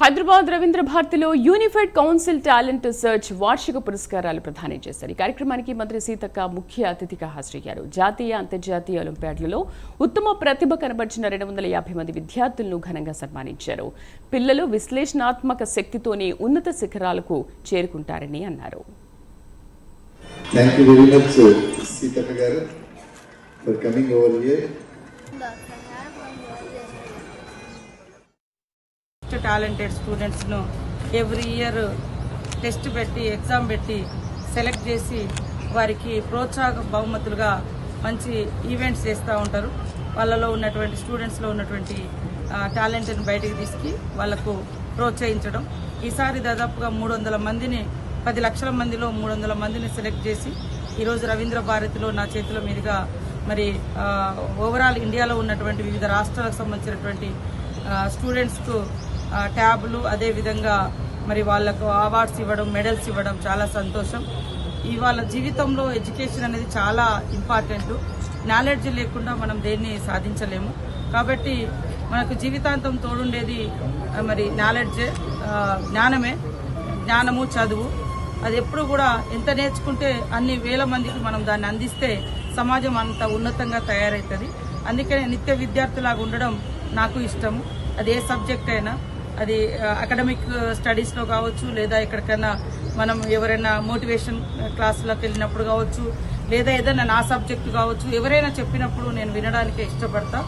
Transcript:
హైదరాబాద్ రవీంద్ర భారతిలో unified council talent search వార్షిక పురస్కారాలు ప్రదానం చేశారు. ఈ కార్యక్రమానికి మంత్రి సీతక్క ముఖ్య అతిథిగా హాజరయ్యారు. జాతీయ అంతర్జాతీయ ఒలింపియాడ్లలో ఉత్తమ ప్రతిభ కనబర్చిన 250 మంది విద్యార్థులను ఘనంగా సన్మానించారు. పిల్లలు విశ్లేషణాత్మక శక్తితోనే ఉన్నత శిఖరాలకు చేరుకుంటారని అన్నారు. టాలెంటెడ్ స్టూడెంట్స్ను ఎవ్రీ ఇయర్ టెస్ట్ పెట్టి ఎగ్జామ్ పెట్టి సెలెక్ట్ చేసి వారికి ప్రోత్సాహక బహుమతులుగా మంచి ఈవెంట్స్ చేస్తూ ఉంటారు. వాళ్ళలో ఉన్నటువంటి స్టూడెంట్స్లో ఉన్నటువంటి టాలెంట్ని బయటికి తీసుకు వాళ్లకు ప్రోత్సహించడం. ఈసారి దాదాపుగా 300 మందిని 10 లక్షల మందిలో 300 మందిని సెలెక్ట్ చేసి ఈరోజు రవీంద్ర భారతిలో నా చేతుల మీదుగా మరి ఓవరాల్ ఇండియాలో ఉన్నటువంటి వివిధ రాష్ట్రాలకు సంబంధించినటువంటి స్టూడెంట్స్కు ట్యాబ్లు అదేవిధంగా మరి వాళ్లకు అవార్డ్స్ ఇవ్వడం, మెడల్స్ ఇవ్వడం చాలా సంతోషం. ఇవాళ జీవితంలో ఎడ్యుకేషన్ అనేది చాలా ఇంపార్టెంట్. నాలెడ్జ్ లేకుండా మనం దేన్ని సాధించలేము. కాబట్టి మనకు జీవితాంతం తోడుండేది మరి నాలెడ్జే, జ్ఞానమే. జ్ఞానము, చదువు అది ఎప్పుడు కూడా ఎంత నేర్చుకుంటే అన్ని వేల మందికి మనం దాన్ని అందిస్తే సమాజం అంత ఉన్నతంగా తయారవుతుంది. అందుకనే నిత్య విద్యార్థిలాగా ఉండడం నాకు ఇష్టము. అది ఏ సబ్జెక్ట్ అయినా, అది అకాడమిక్ స్టడీస్లో కావచ్చు, లేదా ఎక్కడికైనా మనం ఎవరైనా మోటివేషన్ క్లాసులకు వెళ్ళినప్పుడు కావచ్చు, లేదా ఏదైనా నా సబ్జెక్టు కావచ్చు, ఎవరైనా చెప్పినప్పుడు నేను వినడానికే ఇష్టపడతా.